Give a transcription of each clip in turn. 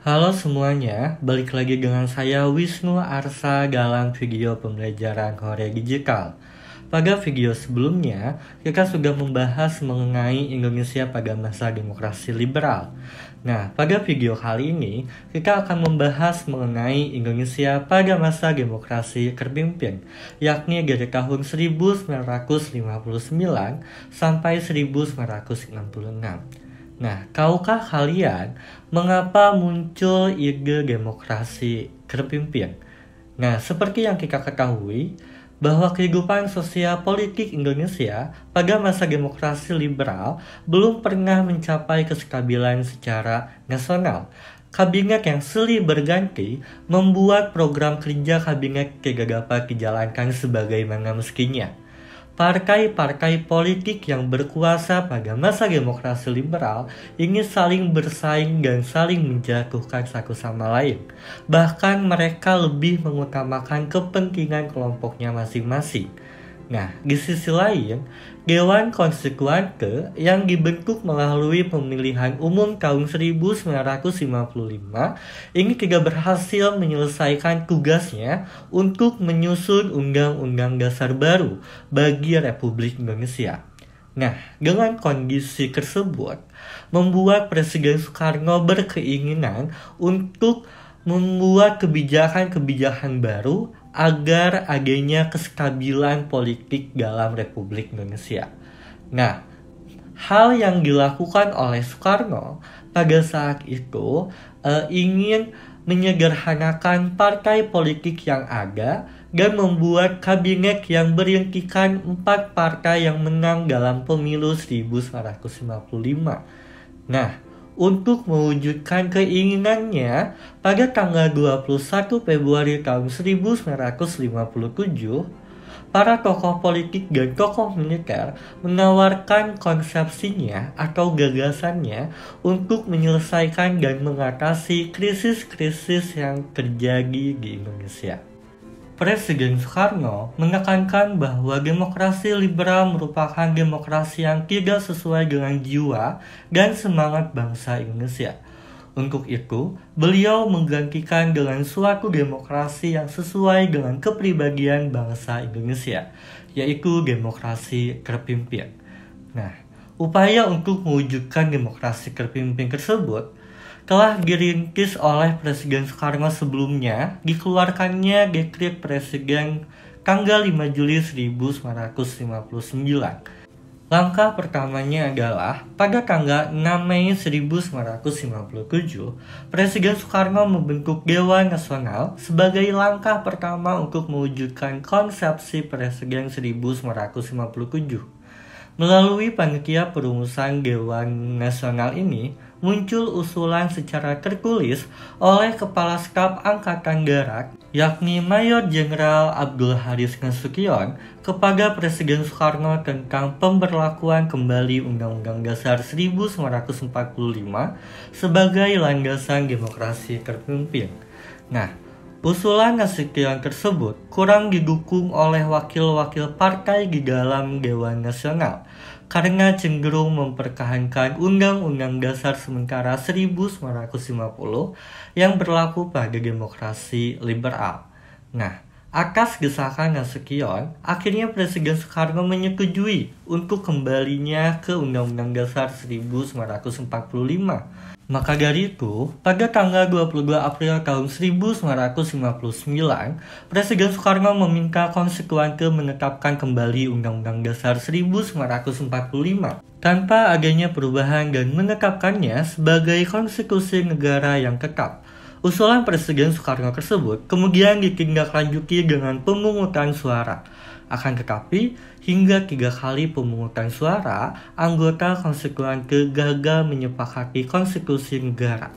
Halo semuanya, balik lagi dengan saya Wisnu Arsa dalam video pembelajaran Korea Digital. Pada video sebelumnya, kita sudah membahas mengenai Indonesia pada masa demokrasi liberal. Nah, pada video kali ini, kita akan membahas mengenai Indonesia pada masa demokrasi terpimpin, yakni dari tahun 1959 sampai 1966. Nah, tahukah kalian mengapa muncul ide demokrasi terpimpin? Nah, seperti yang kita ketahui, bahwa kehidupan sosial politik Indonesia pada masa demokrasi liberal belum pernah mencapai kestabilan secara nasional. Kabinet yang silih berganti membuat program kerja kabinet tidak dapat dijalankan sebagaimana mestinya. Partai-partai politik yang berkuasa pada masa demokrasi liberal ingin saling bersaing dan saling menjatuhkan satu sama lain. Bahkan mereka lebih mengutamakan kepentingan kelompoknya masing-masing. Nah, di sisi lain, Dewan Konstituante yang dibentuk melalui pemilihan umum tahun 1955 ini tidak berhasil menyelesaikan tugasnya untuk menyusun Undang-Undang Dasar baru bagi Republik Indonesia. Nah, dengan kondisi tersebut, membuat Presiden Soekarno berkeinginan untuk membuat kebijakan-kebijakan baru agar adanya kestabilan politik dalam Republik Indonesia. Nah, hal yang dilakukan oleh Soekarno pada saat itu ingin menyederhanakan partai politik yang ada dan membuat kabinet yang berintikan 4 partai yang menang dalam pemilu 1955. Nah, untuk mewujudkan keinginannya, pada tanggal 21 Februari tahun 1957, para tokoh politik dan tokoh militer menawarkan konsepsinya atau gagasannya untuk menyelesaikan dan mengatasi krisis-krisis yang terjadi di Indonesia. Presiden Soekarno menekankan bahwa demokrasi liberal merupakan demokrasi yang tidak sesuai dengan jiwa dan semangat bangsa Indonesia. Untuk itu, beliau menggantikan dengan suatu demokrasi yang sesuai dengan kepribadian bangsa Indonesia, yaitu demokrasi terpimpin. Nah, upaya untuk mewujudkan demokrasi terpimpin tersebut telah dirintis oleh Presiden Soekarno sebelumnya. Dikeluarkannya dekret Presiden tanggal 5 Juli 1959. Langkah pertamanya adalah pada tanggal 6 Mei 1957, Presiden Soekarno membentuk Dewan Nasional sebagai langkah pertama untuk mewujudkan konsepsi Presiden 1957. Melalui panitia perumusan Dewan Nasional ini, muncul usulan secara tertulis oleh Kepala Staf Angkatan Darat, yakni Mayor Jenderal Abdul Haris Nasution, kepada Presiden Soekarno tentang pemberlakuan kembali Undang-Undang Dasar 1945 sebagai landasan demokrasi terpimpin. Nah, usulan Nasution tersebut kurang didukung oleh wakil-wakil partai di dalam Dewan Nasional karena cenderung mempertahankan Undang-Undang Dasar sementara 1950 yang berlaku pada demokrasi liberal. Nah, atas desakan Nasution, akhirnya Presiden Soekarno menyetujui untuk kembalinya ke Undang-Undang Dasar 1945. Maka dari itu, pada tanggal 22 April tahun 1959, Presiden Soekarno meminta Konstituante menetapkan kembali Undang-Undang Dasar 1945 tanpa adanya perubahan dan menetapkannya sebagai konstitusi negara yang tetap. Usulan Presiden Soekarno tersebut kemudian ditindaklanjuti dengan pemungutan suara. Akan tetapi, hingga 3 kali pemungutan suara, anggota Konstituante gagal menyepakati konstitusi negara.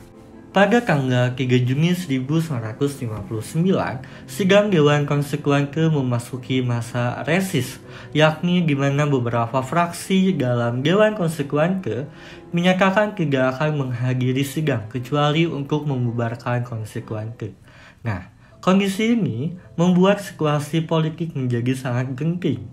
Pada tanggal 3 Juni 1959, sidang Dewan Konstituante memasuki masa reses, yakni di mana beberapa fraksi dalam Dewan Konstituante menyatakan tidak akan menghadiri sidang kecuali untuk membubarkan Konstituante. Nah, kondisi ini membuat situasi politik menjadi sangat genting.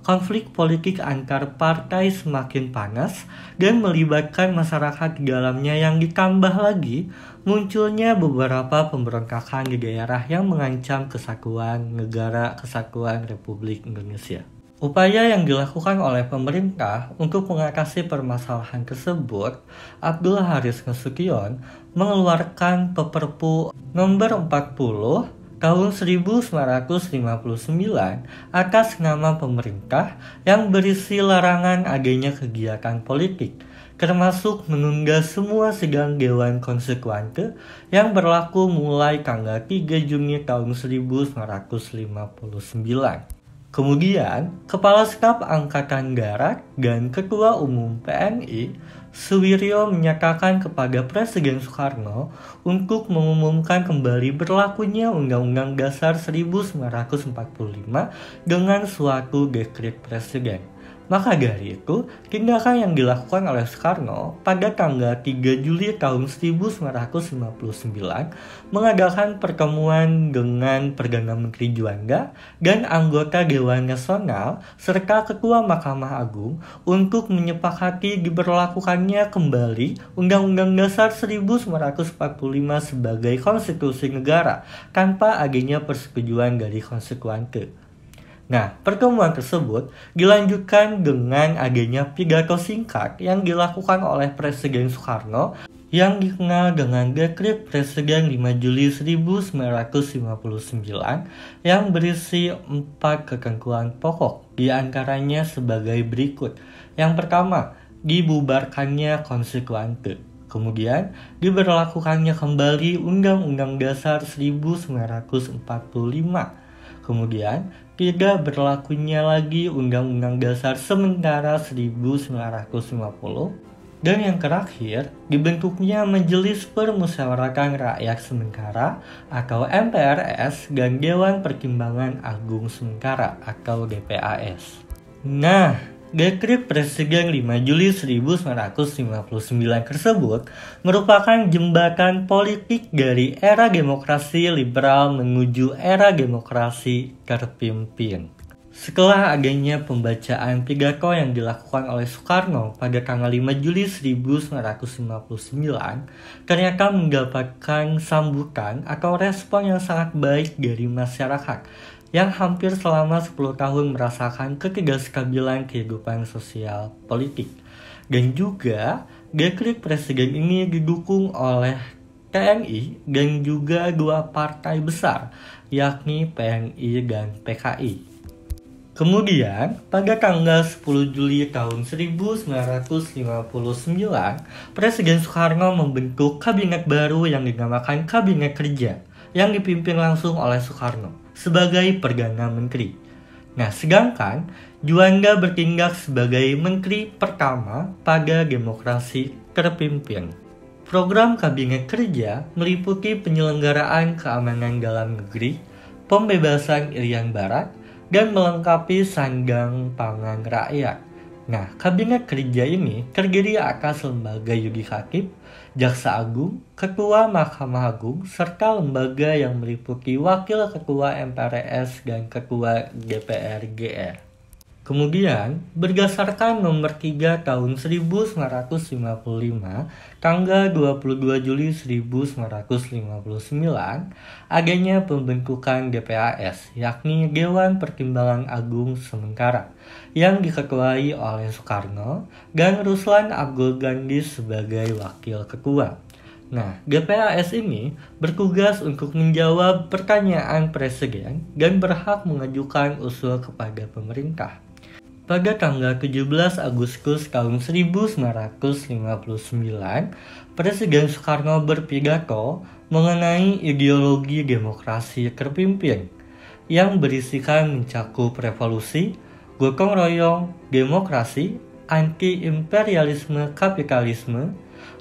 konflik politik antar partai semakin panas dan melibatkan masyarakat di dalamnya, yang ditambah lagi munculnya beberapa pemberontakan di daerah yang mengancam kesatuan negara kesatuan Republik Indonesia. Upaya yang dilakukan oleh pemerintah untuk mengatasi permasalahan tersebut, Abdul Haris Nasution mengeluarkan Perpu Nomor 40 tahun 1959 atas nama pemerintah yang berisi larangan adanya kegiatan politik, termasuk menunda semua sidang Dewan Konstituante yang berlaku mulai tanggal 3 Juni tahun 1959. Kemudian, Kepala Staf Angkatan Darat dan Ketua Umum PNI, Suwiryo, menyatakan kepada Presiden Soekarno untuk mengumumkan kembali berlakunya Undang-Undang Dasar 1945 dengan suatu dekret Presiden. Maka dari itu, tindakan yang dilakukan oleh Soekarno pada tanggal 3 Juli tahun 1959 mengadakan pertemuan dengan Perdana Menteri Juanda dan anggota Dewan Nasional serta Ketua Mahkamah Agung untuk menyepakati diberlakukannya kembali Undang-Undang Dasar 1945 sebagai konstitusi negara tanpa adanya persetujuan dari konstituante. Nah, pertemuan tersebut dilanjutkan dengan adanya pidato singkat yang dilakukan oleh Presiden Soekarno yang dikenal dengan Dekret Presiden 5 Juli 1959 yang berisi 4 ketentuan pokok, di antaranya sebagai berikut. Yang pertama, dibubarkannya konstituante. Kemudian, diberlakukannya kembali Undang-Undang Dasar 1945. Kemudian, tidak berlakunya lagi Undang-Undang Dasar sementara 1950. Dan yang terakhir, dibentuknya Majelis Permusyawaratan Rakyat Sementara atau MPRS dan Dewan Pertimbangan Agung Sementara atau DPAS. Nah, Dekret Presiden 5 Juli 1959 tersebut merupakan jembatan politik dari era demokrasi liberal menuju era demokrasi terpimpin. Setelah adanya pembacaan pidato yang dilakukan oleh Soekarno pada tanggal 5 Juli 1959, ternyata mendapatkan sambutan atau respon yang sangat baik dari masyarakat yang hampir selama 10 tahun merasakan ketidakstabilan kehidupan sosial politik. Dan juga, dekret presiden ini didukung oleh TNI dan juga dua partai besar, yakni PNI dan PKI. Kemudian, pada tanggal 10 Juli tahun 1959, Presiden Soekarno membentuk kabinet baru yang dinamakan Kabinet Kerja, yang dipimpin langsung oleh Soekarno sebagai Perdana Menteri. Nah, sedangkan Juanda bertindak sebagai Menteri pertama pada demokrasi terpimpin. Program Kabinet Kerja meliputi penyelenggaraan keamanan dalam negeri, pembebasan Irian Barat, dan melengkapi sandang pangan rakyat. Nah, Kabinet Kerja ini terdiri atas lembaga yudikatif, Jaksa Agung, Ketua Mahkamah Agung, serta lembaga yang meliputi Wakil Ketua MPRS dan Ketua DPR-GR. Kemudian, berdasarkan Nomor 3 Tahun 1955, tanggal 22 Juli 1959, adanya pembentukan DPAS, yakni Dewan Pertimbangan Agung Sementara, yang diketuai oleh Soekarno dan Ruslan Abdul Ghani sebagai Wakil Ketua. Nah, DPAS ini bertugas untuk menjawab pertanyaan Presiden dan berhak mengajukan usul kepada pemerintah. Pada tanggal 17 Agustus tahun 1959, Presiden Soekarno berpidato mengenai ideologi demokrasi terpimpin yang berisikan mencakup revolusi, gotong royong, demokrasi, anti-imperialisme kapitalisme,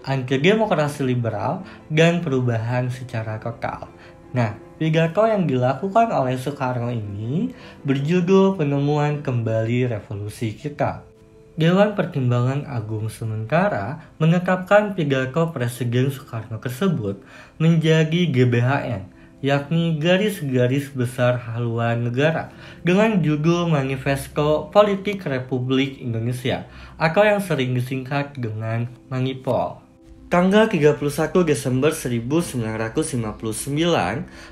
anti-demokrasi liberal, dan perubahan secara total. Nah, pidato yang dilakukan oleh Soekarno ini berjudul Penemuan Kembali Revolusi Kita. Dewan Pertimbangan Agung Sementara menetapkan pidato Presiden Soekarno tersebut menjadi GBHN, yakni Garis-Garis Besar Haluan Negara, dengan judul Manifesto Politik Republik Indonesia, atau yang sering disingkat dengan Manipol. Tanggal 31 Desember 1959,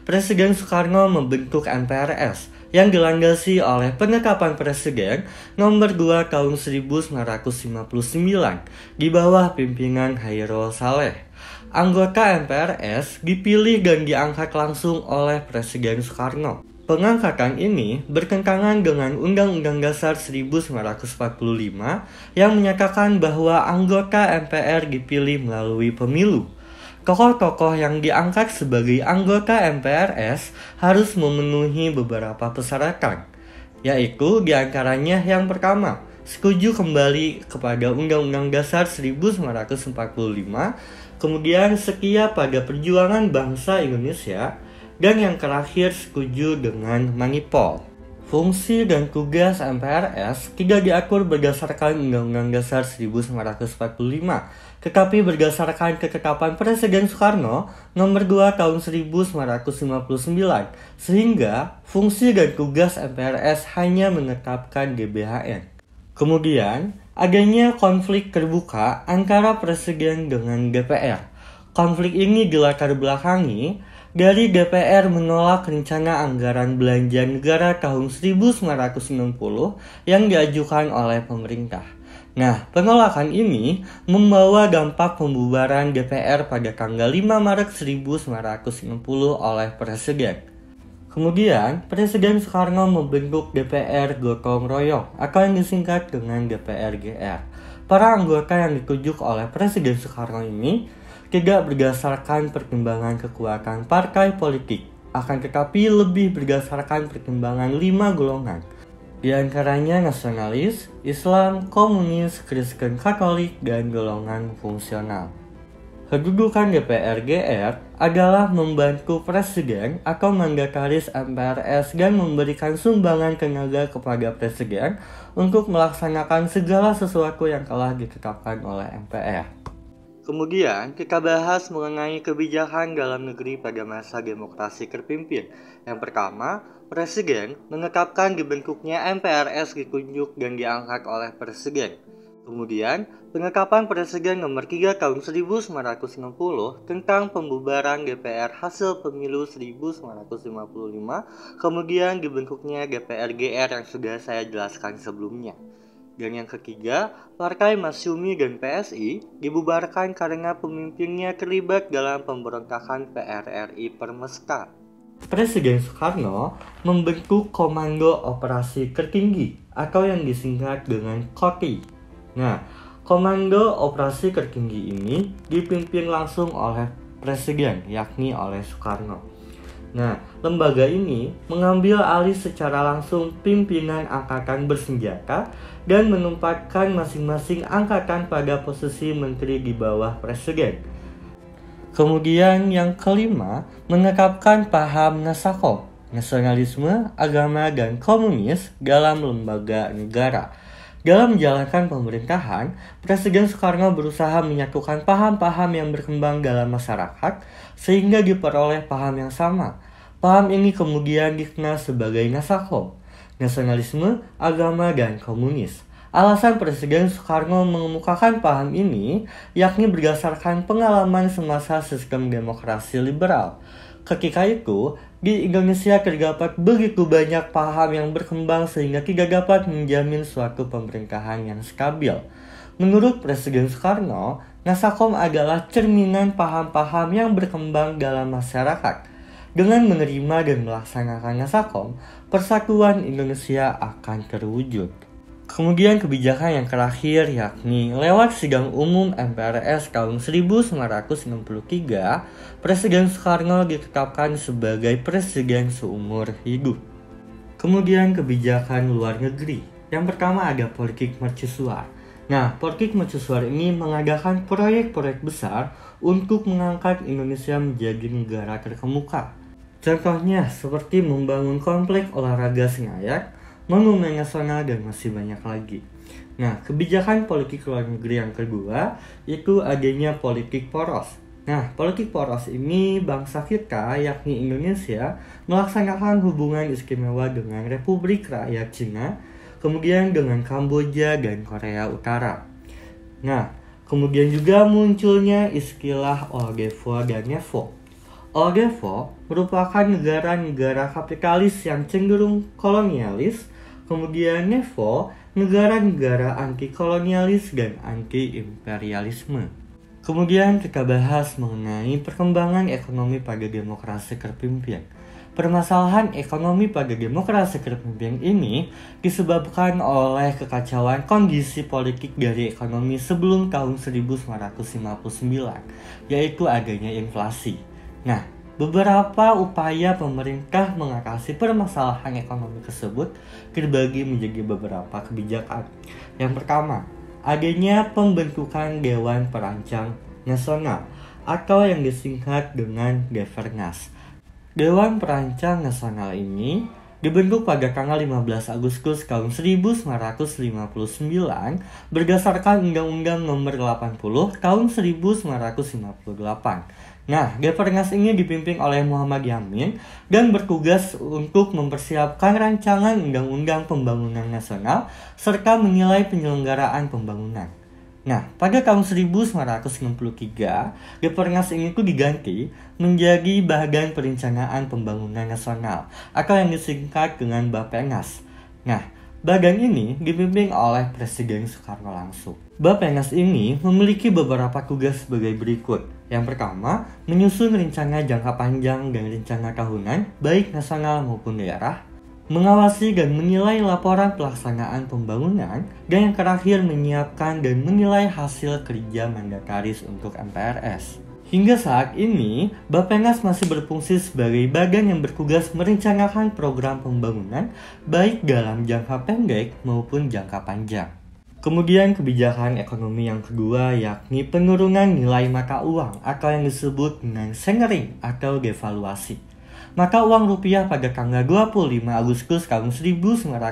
Presiden Soekarno membentuk MPRS yang dilandasi oleh Penetapan Presiden Nomor 2 Tahun 1959 di bawah pimpinan Hairil Saleh. Anggota MPRS dipilih dan diangkat langsung oleh Presiden Soekarno. Pengangkatan ini bertentangan dengan Undang-Undang Dasar 1945 yang menyatakan bahwa anggota MPR dipilih melalui pemilu. Tokoh-tokoh yang diangkat sebagai anggota MPRS harus memenuhi beberapa persyaratan, yaitu diantaranya yang pertama, setuju kembali kepada Undang-Undang Dasar 1945, kemudian setia pada perjuangan bangsa Indonesia, dan yang terakhir setuju dengan Manipol. Fungsi dan tugas MPRS tidak diatur berdasarkan Undang-Undang Dasar 1945, tetapi berdasarkan ketetapan Presiden Soekarno Nomor 2 Tahun 1959, sehingga fungsi dan tugas MPRS hanya menetapkan GBHN. Kemudian, adanya konflik terbuka antara Presiden dengan DPR. Konflik ini dilatar belakangi dari DPR menolak rencana anggaran belanja negara tahun 1990 yang diajukan oleh pemerintah. Nah, penolakan ini membawa dampak pembubaran DPR pada tanggal 5 Maret 1990 oleh Presiden. Kemudian, Presiden Soekarno membentuk DPR Gotong Royong atau yang disingkat dengan DPR-GR. Para anggota yang ditunjuk oleh Presiden Soekarno ini tidak berdasarkan pertimbangan kekuatan partai politik, akan tetapi lebih berdasarkan pertimbangan 5 golongan, di antaranya nasionalis, Islam, komunis, Kristen Katolik, dan golongan fungsional. Kedudukan DPR-GR adalah membantu Presiden atau mandataris MPRS dan memberikan sumbangan tenaga kepada Presiden untuk melaksanakan segala sesuatu yang telah ditetapkan oleh MPR. Kemudian, kita bahas mengenai kebijakan dalam negeri pada masa demokrasi terpimpin. Yang pertama, Presiden menetapkan dibentuknya MPRS ditunjuk dan diangkat oleh Presiden. Kemudian, penetapan Presiden Nomor 3 Tahun 1990 tentang pembubaran DPR hasil pemilu 1955, kemudian dibentuknya DPR-GR yang sudah saya jelaskan sebelumnya. Dan yang ketiga, Partai Masyumi dan PSI dibubarkan karena pemimpinnya terlibat dalam pemberontakan PRRI Permesta. Presiden Soekarno membentuk Komando Operasi Tertinggi atau yang disingkat dengan KOTI. Nah, Komando Operasi Tertinggi ini dipimpin langsung oleh Presiden, yakni oleh Soekarno. Nah, lembaga ini mengambil alih secara langsung pimpinan angkatan bersenjata dan menempatkan masing-masing angkatan pada posisi menteri di bawah Presiden. Kemudian yang kelima, menetapkan paham Nasakom, nasionalisme, agama, dan komunis dalam lembaga negara. Dalam menjalankan pemerintahan, Presiden Soekarno berusaha menyatukan paham-paham yang berkembang dalam masyarakat sehingga diperoleh paham yang sama. Paham ini kemudian dikenal sebagai Nasakom, nasionalisme, agama, dan komunis. Alasan Presiden Soekarno mengemukakan paham ini yakni berdasarkan pengalaman semasa sistem demokrasi liberal. Ketika itu, di Indonesia terdapat begitu banyak paham yang berkembang sehingga tidak dapat menjamin suatu pemerintahan yang stabil. Menurut Presiden Soekarno, Nasakom adalah cerminan paham-paham yang berkembang dalam masyarakat. Dengan menerima dan melaksanakan Nasakom, persatuan Indonesia akan terwujud. Kemudian kebijakan yang terakhir yakni lewat sidang umum MPRS tahun 1963, Presiden Soekarno ditetapkan sebagai presiden seumur hidup. Kemudian kebijakan luar negeri. Yang pertama ada politik mercusuar. Nah, politik mercusuar ini mengadakan proyek-proyek besar untuk mengangkat Indonesia menjadi negara terkemuka. Contohnya seperti membangun kompleks olahraga Senayan, monumen nasional, dan masih banyak lagi. Nah, kebijakan politik luar negeri yang kedua itu adanya politik poros. Nah, politik poros ini bangsa kita, yakni Indonesia, melaksanakan hubungan istimewa dengan Republik Rakyat Cina, kemudian dengan Kamboja dan Korea Utara. Nah, kemudian juga munculnya istilah Orgevo dan Nevo. Orgevo merupakan negara-negara kapitalis yang cenderung kolonialis, kemudian Nevo negara-negara anti-kolonialis dan anti-imperialisme. Kemudian kita bahas mengenai perkembangan ekonomi pada demokrasi terpimpin. Permasalahan ekonomi pada demokrasi terpimpin ini disebabkan oleh kekacauan kondisi politik dari ekonomi sebelum tahun 1959, yaitu adanya inflasi. Nah, beberapa upaya pemerintah mengatasi permasalahan ekonomi tersebut terbagi menjadi beberapa kebijakan. Yang pertama, adanya pembentukan Dewan Perancang Nasional atau yang disingkat dengan Depernas. Dewan Perancang Nasional ini dibentuk pada tanggal 15 Agustus tahun 1959 berdasarkan Undang-Undang Nomor 80 tahun 1958. Nah, Depernas ini dipimpin oleh Muhammad Yamin dan bertugas untuk mempersiapkan rancangan Undang-Undang Pembangunan Nasional serta menilai penyelenggaraan pembangunan. Nah, pada tahun 1963, Depernas ini diganti menjadi Badan Perencanaan Pembangunan Nasional atau yang disingkat dengan Bappenas. Nah, badan ini dipimpin oleh Presiden Soekarno langsung. Bappenas ini memiliki beberapa tugas sebagai berikut. Yang pertama, menyusun rencana jangka panjang dan rencana tahunan, baik nasional maupun daerah, mengawasi dan menilai laporan pelaksanaan pembangunan, dan yang terakhir menyiapkan dan menilai hasil kerja mandataris untuk MPRS. Hingga saat ini, Bappenas masih berfungsi sebagai badan yang bertugas merencanakan program pembangunan baik dalam jangka pendek maupun jangka panjang. Kemudian kebijakan ekonomi yang kedua yakni penurunan nilai mata uang atau yang disebut dengan sengering atau devaluasi. Mata uang rupiah pada tanggal 25 Agustus tahun 1959,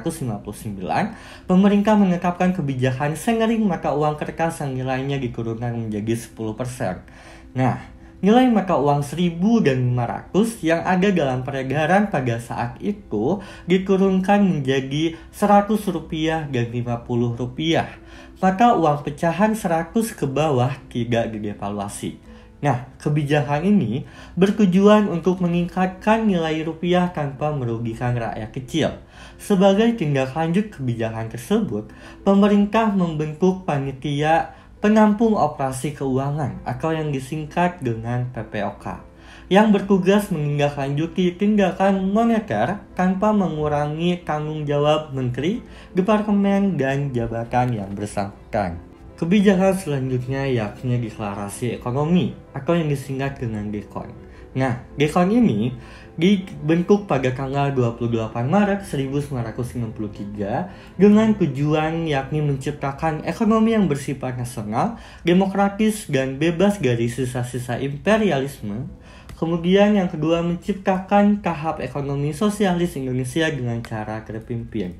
pemerintah menetapkan kebijakan sengering mata uang kertas yang nilainya diturunkan menjadi 10%. Nah, nilai mata uang 1.000 dan 500 yang ada dalam peredaran pada saat itu diturunkan menjadi 100 rupiah dan 50 rupiah. Mata uang pecahan 100 ke bawah tidak didevaluasi. Nah, kebijakan ini bertujuan untuk meningkatkan nilai rupiah tanpa merugikan rakyat kecil. Sebagai tindak lanjut kebijakan tersebut, pemerintah membentuk panitia penampung operasi keuangan atau yang disingkat dengan PPOK yang bertugas menindaklanjuti tindakan moneter tanpa mengurangi tanggung jawab menteri, departemen, dan jabatan yang bersangkutan. Kebijakan selanjutnya yakni deklarasi ekonomi atau yang disingkat dengan DEKON. Nah, DEKON ini dibentuk pada tanggal 28 Maret 1963 dengan tujuan yakni menciptakan ekonomi yang bersifat nasional, demokratis, dan bebas dari sisa-sisa imperialisme. Kemudian yang kedua, menciptakan tahap ekonomi sosialis Indonesia dengan cara terpimpin.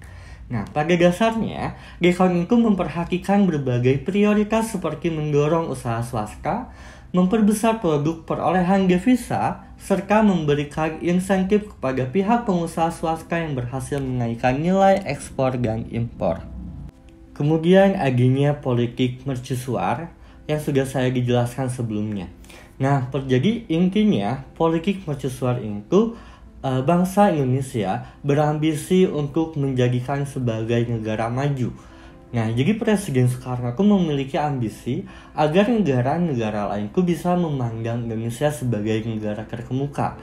Nah, pada dasarnya, DEKON itu memperhatikan berbagai prioritas seperti mendorong usaha swasta, memperbesar produk perolehan devisa, serta memberikan insentif kepada pihak pengusaha swasta yang berhasil menaikkan nilai ekspor dan impor. Kemudian adanya politik mercusuar yang sudah saya dijelaskan sebelumnya. Nah, jadi intinya politik mercusuar itu bangsa Indonesia berambisi untuk menjadikan sebagai negara maju. Nah, jadi Presiden Soekarno itu memiliki ambisi agar negara-negara lain itu bisa memandang Indonesia sebagai negara terkemuka.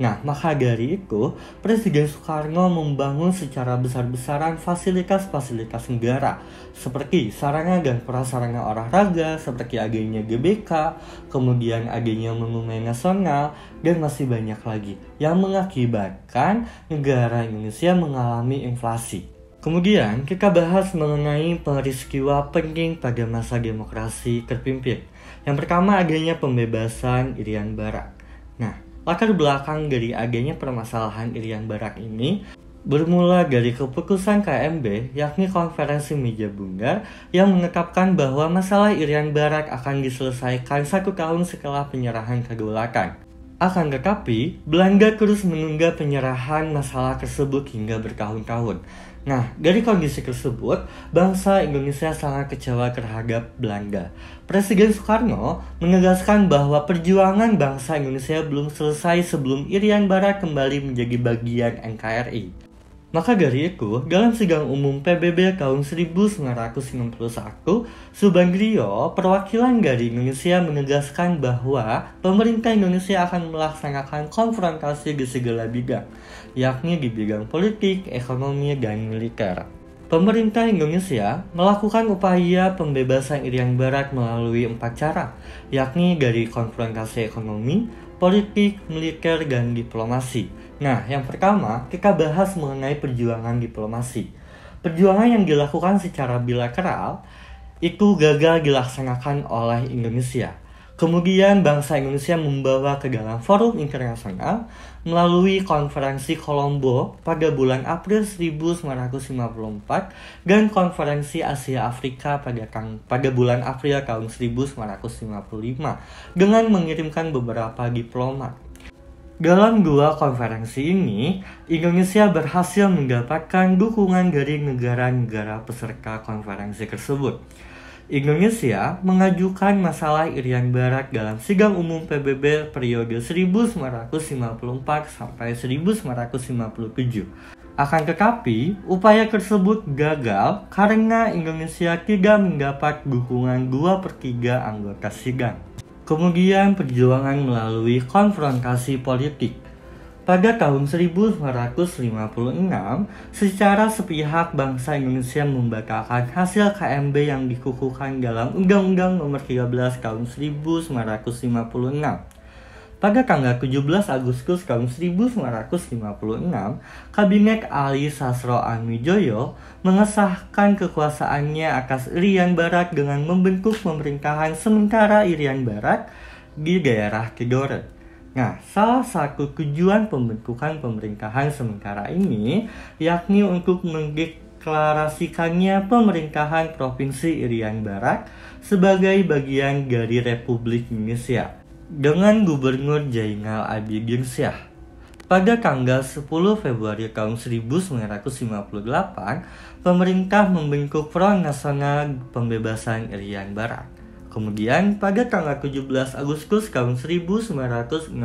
Nah, maka dari itu, Presiden Soekarno membangun secara besar-besaran fasilitas-fasilitas negara seperti sarana dan prasarana olahraga, seperti adanya GBK, kemudian adanya Monumen Nasional, dan masih banyak lagi yang mengakibatkan negara Indonesia mengalami inflasi. Kemudian kita bahas mengenai peristiwa penting pada masa demokrasi terpimpin. Yang pertama adanya pembebasan Irian Barat. Nah, latar belakang dari adanya permasalahan Irian Barat ini Bermula dari keputusan KMB, yakni Konferensi Meja Bundar, yang menetapkan bahwa masalah Irian Barat akan diselesaikan 1 tahun setelah penyerahan kedaulatan. Akan tetapi, Belanda terus menunda penyerahan masalah tersebut hingga bertahun-tahun. Nah, dari kondisi tersebut, bangsa Indonesia sangat kecewa terhadap Belanda. Presiden Soekarno menegaskan bahwa perjuangan bangsa Indonesia belum selesai sebelum Irian Barat kembali menjadi bagian NKRI. Maka dari itu, dalam sidang umum PBB tahun 1991, Subandrio, perwakilan dari Indonesia menegaskan bahwa pemerintah Indonesia akan melaksanakan konfrontasi di segala bidang, yakni di bidang politik, ekonomi, dan militer. Pemerintah Indonesia melakukan upaya pembebasan Irian Barat melalui 4 cara, yakni dari konfrontasi ekonomi, politik, militer, dan diplomasi. Nah, yang pertama, kita bahas mengenai perjuangan diplomasi. Perjuangan yang dilakukan secara bilateral itu gagal dilaksanakan oleh Indonesia. Kemudian bangsa Indonesia membawa ke dalam forum internasional melalui konferensi Kolombo pada bulan April 1954 dan konferensi Asia Afrika pada bulan April tahun 1955 dengan mengirimkan beberapa diplomat. Dalam 2 konferensi ini, Indonesia berhasil mendapatkan dukungan dari negara-negara peserta konferensi tersebut. Indonesia mengajukan masalah Irian Barat dalam sidang umum PBB periode 1954 sampai 1957. Akan tetapi, upaya tersebut gagal karena Indonesia tidak mendapat dukungan 2/3 anggota sidang. Kemudian perjuangan melalui konfrontasi politik. Pada tahun 1956, secara sepihak bangsa Indonesia membatalkan hasil KMB yang dikukuhkan dalam Undang-Undang Nomor 13 tahun 1956. Pada tanggal 17 Agustus tahun 1956, Kabinet Ali Sastro Atmowiloyo mengesahkan kekuasaannya atas Irian Barat dengan membentuk pemerintahan sementara Irian Barat di daerah Tidore. Nah, salah satu tujuan pembentukan pemerintahan sementara ini yakni untuk mendeklarasikannya pemerintahan Provinsi Irian Barat sebagai bagian dari Republik Indonesia dengan Gubernur Zainal Abidin Shah. Pada tanggal 10 Februari tahun 1958, pemerintah membentuk Front Nasional Pembebasan Irian Barat. Kemudian pada tanggal 17 Agustus tahun 1960,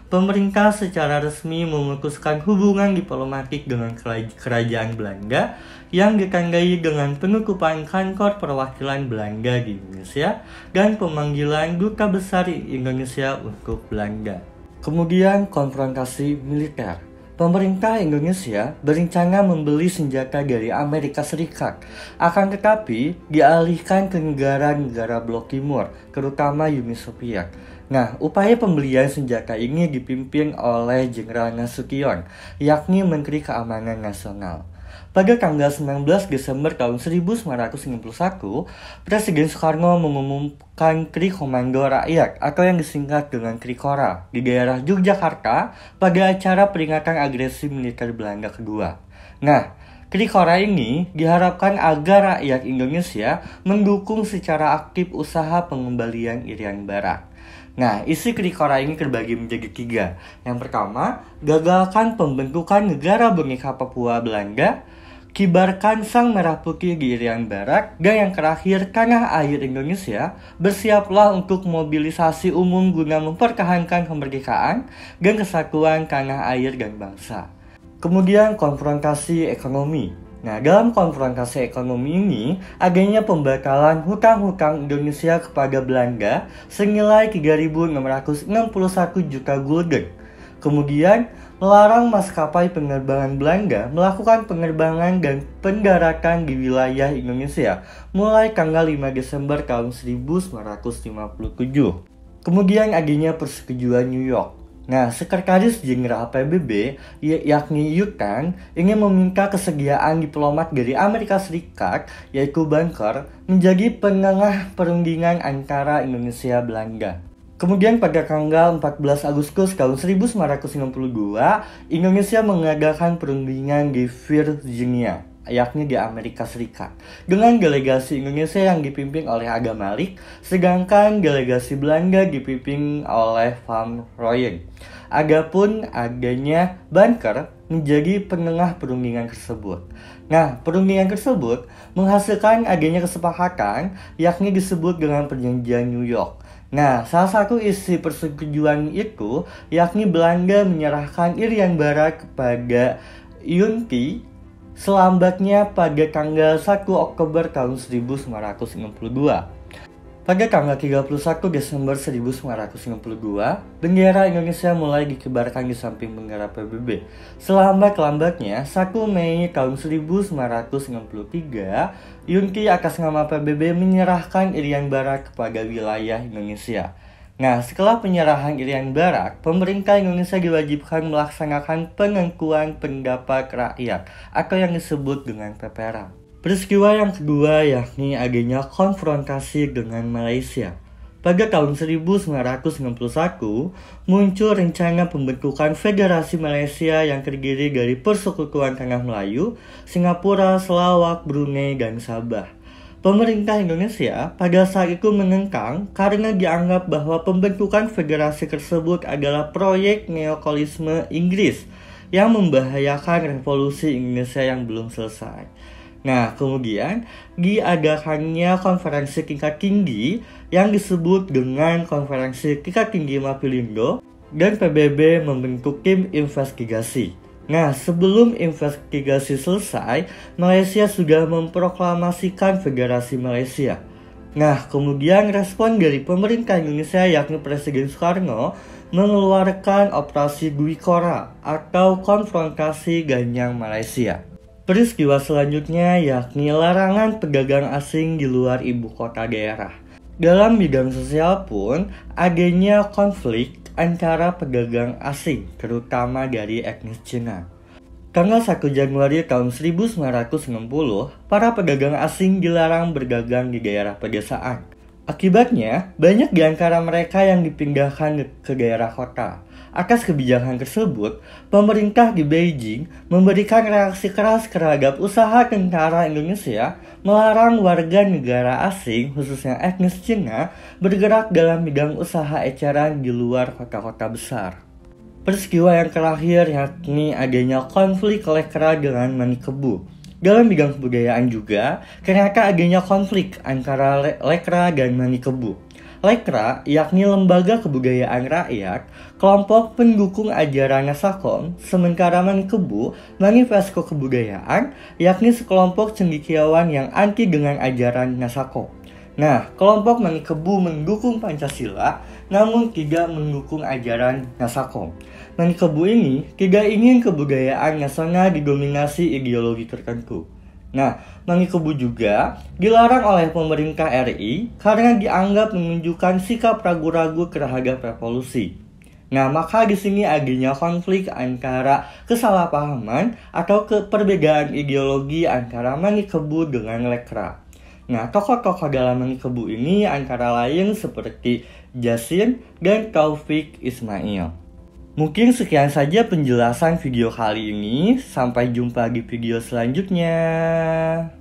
pemerintah secara resmi memutuskan hubungan diplomatik dengan kerajaan Belanda yang ditandai dengan penutupan kantor perwakilan Belanda di Indonesia dan pemanggilan duta besar Indonesia untuk Belanda. Kemudian konfrontasi militer. Pemerintah Indonesia berencana membeli senjata dari Amerika Serikat, akan tetapi dialihkan ke negara-negara Blok Timur, terutama Uni Soviet. Nah, upaya pembelian senjata ini dipimpin oleh Jenderal Nasution, yakni Menteri Keamanan Nasional. Pada tanggal 19 Desember tahun 1961, Presiden Soekarno mengumumkan Tri Komando Rakyat atau yang disingkat dengan Trikora di daerah Yogyakarta pada acara peringatan agresi militer Belanda kedua. Nah, Trikora ini diharapkan agar rakyat Indonesia mendukung secara aktif usaha pengembalian Irian Barat. Nah, isi Trikora ini terbagi menjadi 3. Yang pertama, gagalkan pembentukan negara Bhinneka Papua Belanda, kibarkan Sang Merah Putih di Irian Barat, dan yang terakhir, tanah air Indonesia bersiaplah untuk mobilisasi umum guna mempertahankan kemerdekaan dan kesatuan tanah air dan bangsa. Kemudian konfrontasi ekonomi. Nah, dalam konfrontasi ekonomi ini, adanya pembatalan hutang-hutang Indonesia kepada Belanda senilai 3.661 juta gulden. Kemudian, melarang maskapai penerbangan Belanda melakukan penerbangan dan pendaratan di wilayah Indonesia mulai tanggal 5 Desember tahun 1957. Kemudian adanya persetujuan New York. Nah, Sekretaris Jenderal PBB, yakni Yutan, ingin meminta kesediaan diplomat dari Amerika Serikat, yaitu Bunker, menjadi penengah perundingan antara Indonesia Belanda. Kemudian pada tanggal 14 Agustus tahun 1962, Indonesia mengadakan perundingan di Virginia, yakni di Amerika Serikat, dengan delegasi Indonesia yang dipimpin oleh Aga Malik, sedangkan delegasi Belanda dipimpin oleh Van Rooyen. Adapun adanya Banker menjadi penengah perundingan tersebut. Nah, perundingan tersebut menghasilkan adanya kesepakatan, yakni disebut dengan Perjanjian New York. Nah, salah satu isi persetujuan itu yakni Belanda menyerahkan Irian Barat kepada UNT selambatnya pada tanggal 1 Oktober tahun 1962. Pada tanggal 31 Desember 1962, bendera Indonesia mulai dikibarkan di samping bendera PBB. Selambat-lambatnya, 1 Mei tahun 1963, UNT atas nama PBB menyerahkan Irian Barat kepada wilayah Indonesia. Nah, setelah penyerahan Irian Barat, pemerintah Indonesia diwajibkan melaksanakan pengakuan pendapat rakyat atau yang disebut dengan PPRA. Peristiwa yang kedua yakni adanya konfrontasi dengan Malaysia. Pada tahun 1961, muncul rencana pembentukan Federasi Malaysia yang terdiri dari Persekutuan Tanah Melayu, Singapura, Sarawak, Brunei, dan Sabah. Pemerintah Indonesia pada saat itu menentang karena dianggap bahwa pembentukan federasi tersebut adalah proyek neokolonialisme Inggris yang membahayakan revolusi Indonesia yang belum selesai. Nah, kemudian diadakannya konferensi tingkat tinggi yang disebut dengan Konferensi Tingkat Tinggi Mafindo dan PBB membentuk tim investigasi. Nah, sebelum investigasi selesai, Malaysia sudah memproklamasikan Federasi Malaysia. Nah, kemudian respon dari pemerintah Indonesia yakni Presiden Soekarno mengeluarkan Operasi Dwi Kora atau Konfrontasi Ganyang Malaysia. Peristiwa selanjutnya yakni larangan pedagang asing di luar ibu kota daerah. Dalam bidang sosial pun adanya konflik antara pedagang asing, terutama dari etnis Cina. Tanggal 1 Januari tahun 1960, para pedagang asing dilarang berdagang di daerah pedesaan. Akibatnya, banyak di antara mereka yang dipindahkan ke daerah kota. Atas kebijakan tersebut, pemerintah di Beijing memberikan reaksi keras terhadap usaha tentara Indonesia melarang warga negara asing, khususnya etnis Cina, bergerak dalam bidang usaha eceran di luar kota-kota besar. Peristiwa yang terakhir yakni adanya konflik Lekra dengan Manikebu. Dalam bidang kebudayaan juga, ternyata adanya konflik antara Lekra dan Manikebu. Lekra, yakni Lembaga Kebudayaan Rakyat, kelompok pendukung ajaran Nasakom, sementara Manikebu, Manifesto Kebudayaan, yakni sekelompok cendekiawan yang anti dengan ajaran Nasakom. Nah, kelompok Manikebu mendukung Pancasila, namun tidak mendukung ajaran Nasakom. Manikebu ini tidak ingin kebudayaan nasional didominasi ideologi tertentu. Nah, Manikebu juga dilarang oleh pemerintah RI karena dianggap menunjukkan sikap ragu-ragu terhadap revolusi. Nah, maka di sini adanya konflik antara kesalahpahaman atau perbedaan ideologi antara Manikebu dengan Lekra. Nah, tokoh-tokoh dalam Manikebu ini antara lain seperti Jasin dan Taufik Ismail. Mungkin sekian saja penjelasan video kali ini. Sampai jumpa di video selanjutnya.